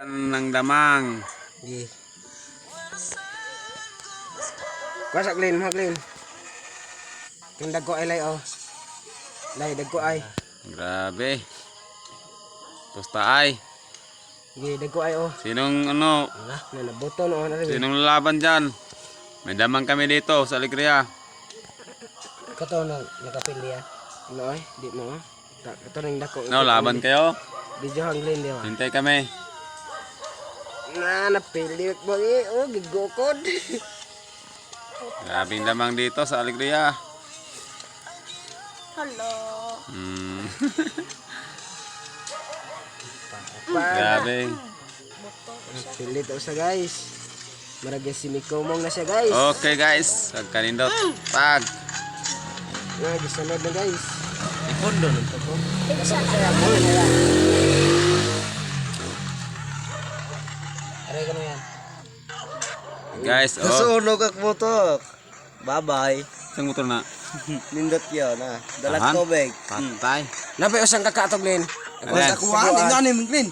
Ng damang. Di. Wasak Glenn, mo Glenn. Yung dagko ay lay oh. Lay dagko ay. Grabe. Pusta ay. Gi dagko ay oh. Sinong ano? Na nabuto no na rin. Sinong lalaban diyan? May damang kami dito sa Alegria. Kato na nakapili yan. Ano ay? Di mo oh. Kato ning dako. No, laban kayo. Video hang Glenn di ba? Hintay kami. Na napili mo oh gigukod. Grabing damang dito sa Alegria. Hello. Grabe. Pili to sa guys. Maragay si Mikomong na siya guys. Okay guys, kanindot. Pag. Nga gisunod na guys. Ikondo nun to. Tigsa. Aray ka na yan. Guys, oh. Susunog ak motor. Bye-bye. Isang motor na. Nindot yun ha. Dalat Ahan. tubig. Patay. Napay usang kakatog Glenn. Ayan. Kuha, hindi na ni Glenn.